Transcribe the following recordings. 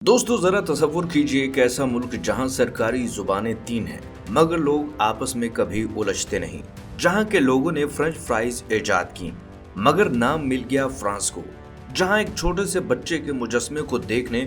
दोस्तों जरा तसव्वुर कीजिए एक ऐसा मुल्क जहां सरकारी जुबानें 3 हैं मगर लोग आपस में कभी उलझते नहीं। जहां के लोगों ने फ्रेंच फ्राइज इजाद की मगर नाम मिल गया फ्रांस को। जहां एक छोटे से बच्चे के मुजस्मे को देखने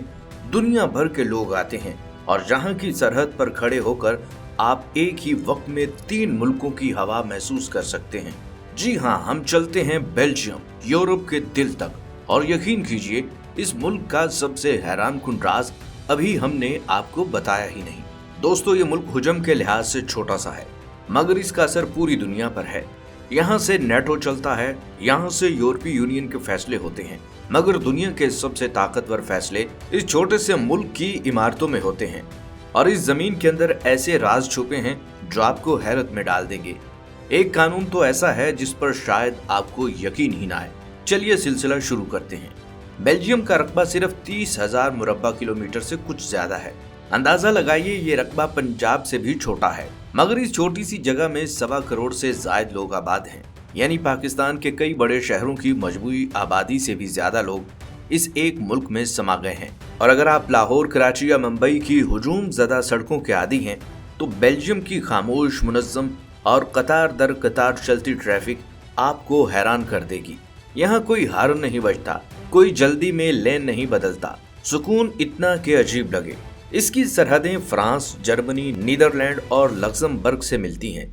दुनिया भर के लोग आते हैं और जहां की सरहद पर खड़े होकर आप एक ही वक्त में 3 मुल्कों की हवा महसूस कर सकते हैं। जी हाँ, हम चलते हैं बेल्जियम, यूरोप के दिल तक। और यकीन कीजिए इस मुल्क का सबसे हैरानकुन राज अभी हमने आपको बताया ही नहीं। दोस्तों, ये मुल्क हुजम के लिहाज से छोटा सा है मगर इसका असर पूरी दुनिया पर है। यहाँ से नेटो चलता है, यहाँ से यूरोपीय यूनियन के फैसले होते हैं मगर दुनिया के सबसे ताकतवर फैसले इस छोटे से मुल्क की इमारतों में होते हैं। और इस जमीन के अंदर ऐसे राज छुपे हैं जो आपको हैरत में डाल देंगे। एक कानून तो ऐसा है जिस पर शायद आपको यकीन ही ना आए। चलिए सिलसिला शुरू करते हैं। बेल्जियम का रकबा सिर्फ 30,000 मुरब्बा किलोमीटर से कुछ ज्यादा है। अंदाजा लगाइए ये रकबा पंजाब से भी छोटा है मगर इस छोटी सी जगह में 1.25 करोड़ से ज्यादा लोग आबाद हैं। यानी पाकिस्तान के कई बड़े शहरों की मजमूई आबादी से भी ज्यादा लोग इस एक मुल्क में समा गए हैं। और अगर आप लाहौर, कराची या मुंबई की हुजूम ज़दा सड़कों के आदी हैं तो बेल्जियम की खामोश, मुनज़्ज़म और कतार दर कतार चलती ट्रैफिक आपको हैरान कर देगी। यहाँ कोई हार्न नहीं बजता, कोई जल्दी में लेन नहीं बदलता, सुकून इतना के अजीब लगे। इसकी सरहदें फ्रांस, जर्मनी, नीदरलैंड और लक्समबर्ग से मिलती हैं।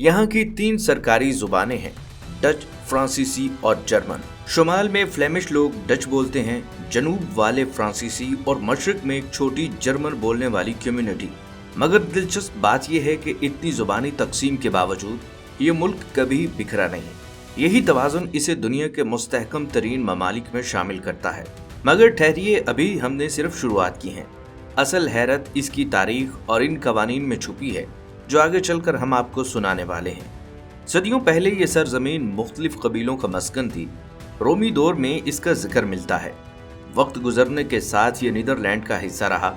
यहाँ की 3 सरकारी जुबानें हैं, डच, फ्रांसीसी और जर्मन। शुमाल में फ्लेमिश लोग डच बोलते हैं, जनूब वाले फ्रांसीसी और मशरक में एक छोटी जर्मन बोलने वाली कम्युनिटी। मगर दिलचस्प बात यह है कि इतनी जुबानी तकसीम के बावजूद ये मुल्क कभी बिखरा नहीं। यही तवाज़ुन इसे दुनिया के मुस्तहकम तरीन ममालिक में शामिल करता है। मगर ठहरिए, अभी हमने सिर्फ शुरुआत की है। असल हैरत इसकी तारीख और इन कवानीन में छुपी है जो आगे चलकर हम आपको सुनाने वाले हैं। सदियों पहले ये सरजमीन मुख्तलिफ कबीलों का मस्कन थी। रोमी दौर में इसका जिक्र मिलता है। वक्त गुजरने के साथ ये नीदरलैंड का हिस्सा रहा,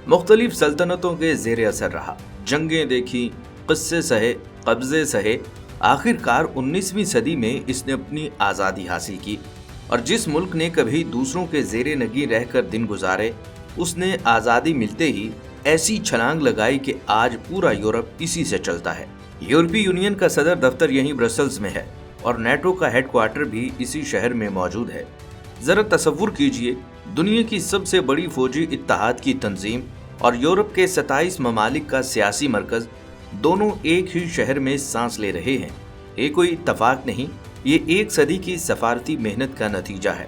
मुख्तलिफ सल्तनतों के जेर असर रहा, जंगें देखी, क़स्से सहे, कब्जे सहे। आखिरकार 19वीं सदी में इसने अपनी आज़ादी हासिल की और जिस मुल्क ने कभी दूसरों के जेरे नगी रहकर दिन गुजारे उसने आज़ादी मिलते ही ऐसी छलांग लगाई कि आज पूरा यूरोप इसी से चलता है। यूरोपीय यूनियन का सदर दफ्तर यहीं ब्रसेल्स में है और नेटो का हेडक्वार्टर भी इसी शहर में मौजूद है। जरा तसव्वुर कीजिए, दुनिया की सबसे बड़ी फौजी इत्तेहाद की तंजीम और यूरोप के 27 ममालिक का सियासी मरकज दोनों एक ही शहर में सांस ले रहे हैं। ये कोई इत्तफाक नहीं, ये एक सदी की सफारती मेहनत का नतीजा है।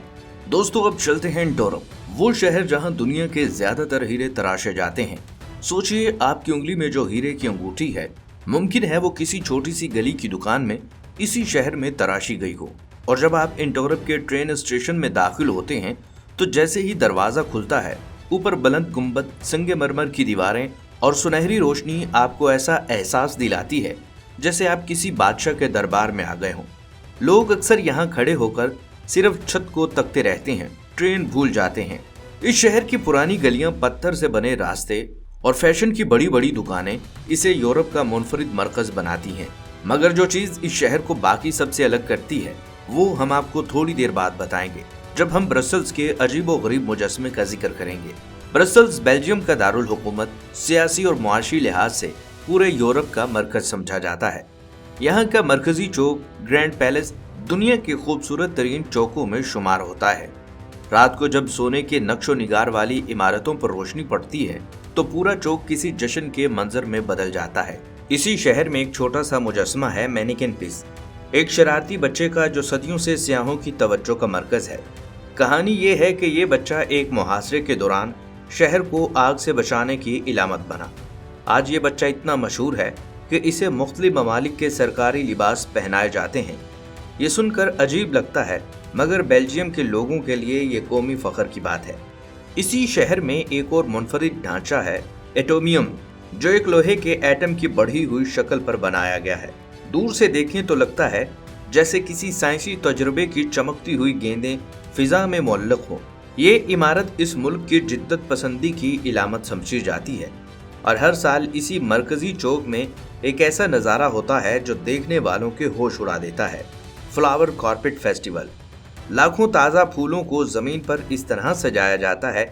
दोस्तों, अब चलते हैं डोरम, वो शहर जहां दुनिया के ज्यादातर हीरे तराशे जाते हैं। सोचिए, आपकी उंगली में जो हीरे की अंगूठी है, मुमकिन है वो किसी छोटी सी गली की दुकान में इसी शहर में तराशी गई हो। और जब आप एंटवर्प के ट्रेन स्टेशन में दाखिल होते हैं तो जैसे ही दरवाजा खुलता है, ऊपर बुलंद गुंबद, संगमरमर की दीवारें और सुनहरी रोशनी आपको ऐसा एहसास दिलाती है जैसे आप किसी बादशाह के दरबार में आ गए हों। लोग अक्सर यहाँ खड़े होकर सिर्फ छत को तकते रहते हैं, ट्रेन भूल जाते हैं। इस शहर की पुरानी गलियां, पत्थर से बने रास्ते और फैशन की बड़ी बड़ी दुकानें इसे यूरोप का मुनफरिद मरकज बनाती हैं। मगर जो चीज इस शहर को बाकी सबसे अलग करती है वो हम आपको थोड़ी देर बाद बताएंगे जब हम ब्रसेल्स के अजीबोगरीब मुजस्मे का जिक्र करेंगे। ब्रसेल्स बेल्जियम का दारुल हुकूमत, सियासी और मुआशी लिहाज से पूरे यूरोप का मरकज समझा जाता है। यहाँ का मरकजी चौक, ग्रैंड पैलेस, दुनिया के खूबसूरत तरीन चौकों में शुमार होता है। रात को जब सोने के नक्शो निगार वाली इमारतों पर रोशनी पड़ती है तो पूरा चौक किसी जश्न के मंजर में बदल जाता है। इसी शहर में एक छोटा सा मुजस्मा है, मैनिक्विन पीस, एक शरारती बच्चे का जो सदियों से सियाहों की तवज्जो का मरकज है। कहानी ये है कि ये बच्चा एक मुहासरे के दौरान शहर को आग से बचाने की इलामत बना। आज ये बच्चा इतना मशहूर है कि इसे मुख्तलिफ ममालिक के सरकारी लिबास पहनाए जाते हैं। ये सुनकर अजीब लगता है मगर बेल्जियम के लोगों के लिए ये कौमी फख्र की बात है। इसी शहर में एक और मुनफरिद ढांचा है, एटोमियम, जो एक लोहे के एटम की बढ़ी हुई शक्ल पर बनाया गया है। दूर से देखें तो लगता है जैसे किसी साइंसी तजुर्बे की चमकती हुई गेंदें फिजा में मुअल्लक हों। ये इमारत इस मुल्क की जिद्दत पसंदी की इलामत समझी जाती है और हर साल इसी मरकजी चौक में एक ऐसा नज़ारा होता है जो देखने वालों के होश उड़ा देता है, फ्लावर कारपेट फेस्टिवल। लाखों ताज़ा फूलों को ज़मीन पर इस तरह सजाया जाता है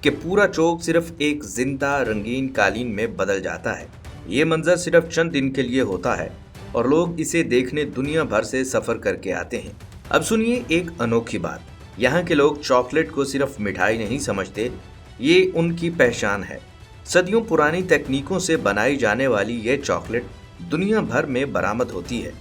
कि पूरा चौक सिर्फ एक जिंदा रंगीन कालीन में बदल जाता है। ये मंजर सिर्फ चंद दिन के लिए होता है और लोग इसे देखने दुनिया भर से सफर करके आते हैं। अब सुनिए एक अनोखी बात, यहाँ के लोग चॉकलेट को सिर्फ मिठाई नहीं समझते, ये उनकी पहचान है। सदियों पुरानी तकनीकों से बनाई जाने वाली ये चॉकलेट दुनिया भर में बरामद होती है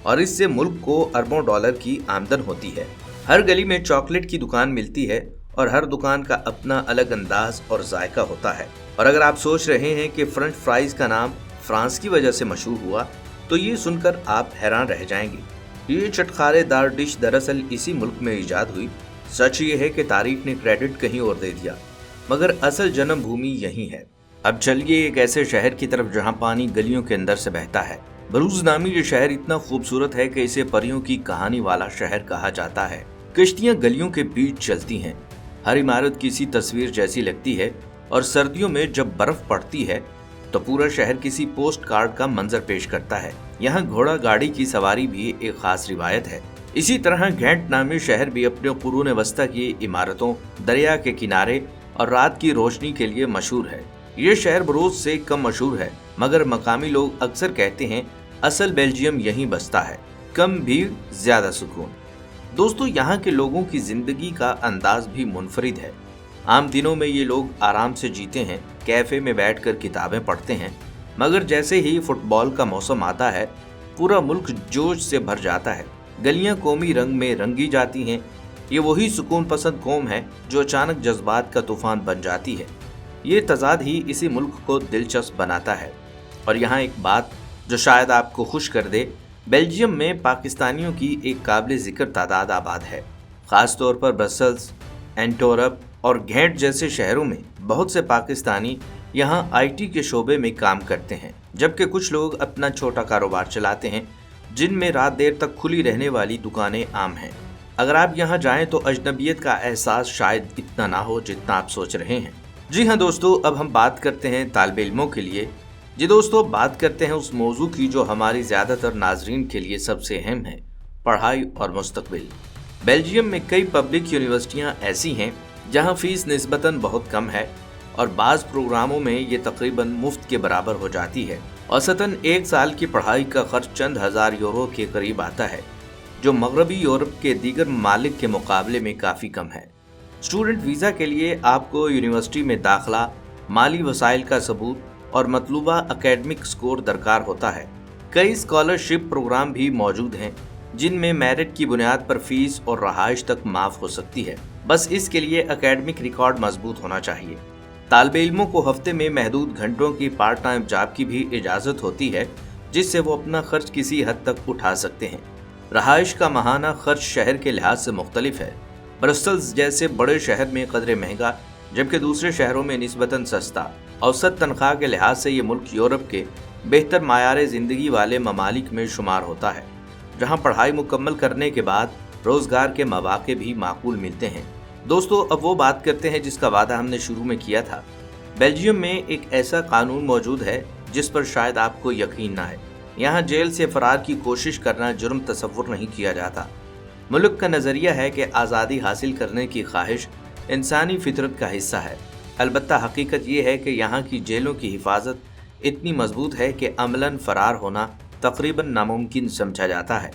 और इससे मुल्क को अरबों डॉलर की आमदन होती है। हर गली में चॉकलेट की दुकान मिलती है और हर दुकान का अपना अलग अंदाज और जायका होता है। और अगर आप सोच रहे हैं कि फ्रेंच फ्राइज का नाम फ्रांस की वजह से मशहूर हुआ, तो ये सुनकर आप हैरान रह जाएंगे। ये चटखारेदार डिश दरअसल इसी मुल्क में ईजाद हुई। सच ये है कि तारीख ने क्रेडिट कहीं और दे दिया, मगर असल जन्म भूमि यही है। अब चलिए एक ऐसे शहर की तरफ जहां पानी गलियों के अंदर से बहता है। बरूज नामी ये शहर इतना खूबसूरत है कि इसे परियों की कहानी वाला शहर कहा जाता है। कश्तियां गलियों के बीच चलती हैं, हर इमारत किसी तस्वीर जैसी लगती है और सर्दियों में जब बर्फ पड़ती है तो पूरा शहर किसी पोस्ट कार्ड का मंजर पेश करता है। यहाँ घोड़ा गाड़ी की सवारी भी एक खास रिवायत है। इसी तरह घेंट नामी शहर भी अपने कुरून वस्ता की इमारतों, दरिया के किनारे और रात की रोशनी के लिए मशहूर है। ये शहर बरूज से कम मशहूर है, मगर मकामी लोग अक्सर कहते हैं असल बेल्जियम यहीं बसता है। कम भीड़, ज्यादा सुकून। दोस्तों, यहाँ के लोगों की जिंदगी का अंदाज भी मुनफरिद है। आम दिनों में ये लोग आराम से जीते हैं, कैफे में बैठकर किताबें पढ़ते हैं, मगर जैसे ही फुटबॉल का मौसम आता है पूरा मुल्क जोश से भर जाता है। गलियां कौमी रंग में रंगी जाती हैं। ये वही सुकून पसंद कौम है जो अचानक जज्बात का तूफान बन जाती है। ये तजाद ही इसी मुल्क को दिलचस्प बनाता है। और यहाँ एक बात जो शायद आपको खुश कर दे, बेल्जियम में पाकिस्तानियों की एक काबिल जिक्र तादाद आबाद है। ख़ास तौर पर ब्रसल्स, एंटवर्प और घेंट जैसे शहरों में बहुत से पाकिस्तानी यहाँ आईटी के शोबे में काम करते हैं, जबकि कुछ लोग अपना छोटा कारोबार चलाते हैं जिनमें रात देर तक खुली रहने वाली दुकानें आम हैं। अगर आप यहाँ जाएं तो अजनबियत का एहसास शायद इतना ना हो जितना आप सोच रहे हैं। जी हाँ दोस्तों, अब हम बात करते हैं तालिब इल्मों के लिए। जी दोस्तों, बात करते हैं उस मौजू की जो हमारी ज़्यादातर नाजरीन के लिए सबसे अहम है, पढ़ाई और मुस्तकबिल। बेल्जियम में कई पब्लिक यूनिवर्सिटियाँ ऐसी हैं जहाँ फीस निस्बतन बहुत कम है और बाज़ प्रोग्रामों में ये तकरीबन मुफ्त के बराबर हो जाती है। औसतन एक साल की पढ़ाई का खर्च चंद हज़ार यूरो के करीब आता है, जो मगरबी यूरोप के दीगर ममालिक के मुकाबले में काफ़ी कम है। स्टूडेंट वीज़ा के लिए आपको यूनिवर्सिटी में दाखिला, माली वसाइल का सबूत और मतलूबा एकेडमिक स्कोर दरकार होता है। कई स्कॉलरशिप प्रोग्राम भी मौजूद हैं जिनमें मेरिट की बुनियाद पर फीस और रहाइश तक माफ़ हो सकती है। बस इसके लिए एकेडमिक रिकॉर्ड मजबूत होना चाहिए। तालिब इल्मों को हफ्ते में महदूद घंटों की पार्ट टाइम जॉब की भी इजाज़त होती है, जिससे वो अपना खर्च किसी हद तक उठा सकते हैं। रहाइश का माहाना खर्च शहर के लिहाज से मुख्तलिफ है। ब्रसल्स जैसे बड़े शहर में कदरे महंगा, जबकि दूसरे शहरों में निस्बतन सस्ता। औसत तनख्वाह के लिहाज से ये मुल्क यूरोप के बेहतर मायार ज़िंदगी वाले ममालिक में शुमार होता है, जहाँ पढ़ाई मुकम्मल करने के बाद रोज़गार के मौके भी माकूल मिलते हैं। दोस्तों, अब वो बात करते हैं जिसका वादा हमने शुरू में किया था। बेल्जियम में एक ऐसा कानून मौजूद है जिस पर शायद आपको यकीन ना है। यहाँ जेल से फरार की कोशिश करना जुर्म तसव्वुर नहीं किया जाता। मुल्क का नज़रिया है कि आज़ादी हासिल करने की ख्वाहिश इंसानी फितरत का हिस्सा है। अलबत्ता हकीकत ये है कि यहाँ की जेलों की हिफाजत इतनी मजबूत है कि अमलन फरार होना तकरीबन नामुमकिन समझा जाता है।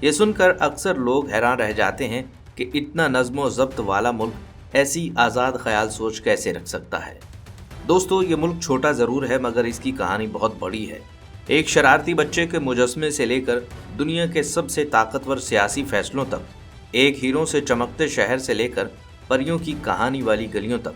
ये सुनकर अक्सर लोग हैरान रह जाते हैं कि इतना नज़्म व ज़ब्त वाला मुल्क ऐसी आज़ाद ख्याल सोच कैसे रख सकता है। दोस्तों, ये मुल्क छोटा ज़रूर है, मगर इसकी कहानी बहुत बड़ी है। एक शरारती बच्चे के मुजस्मे से लेकर दुनिया के सबसे ताकतवर सियासी फैसलों तक, एक हीरो से चमकते शहर से लेकर परियों की कहानी वाली गलियों तक,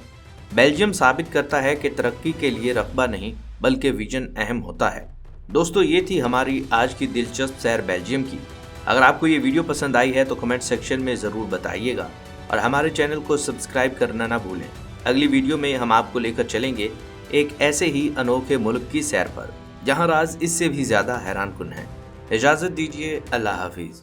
बेल्जियम साबित करता है कि तरक्की के लिए रकबा नहीं बल्कि विजन अहम होता है। दोस्तों, ये थी हमारी आज की दिलचस्प सैर बेल्जियम की। अगर आपको ये वीडियो पसंद आई है तो कमेंट सेक्शन में ज़रूर बताइएगा और हमारे चैनल को सब्सक्राइब करना ना भूलें। अगली वीडियो में हम आपको लेकर चलेंगे एक ऐसे ही अनोखे मुल्क की सैर पर, जहाँ राज इससे भी ज़्यादा हैरान कुन है। इजाज़त दीजिए, अल्लाह हाफिज़।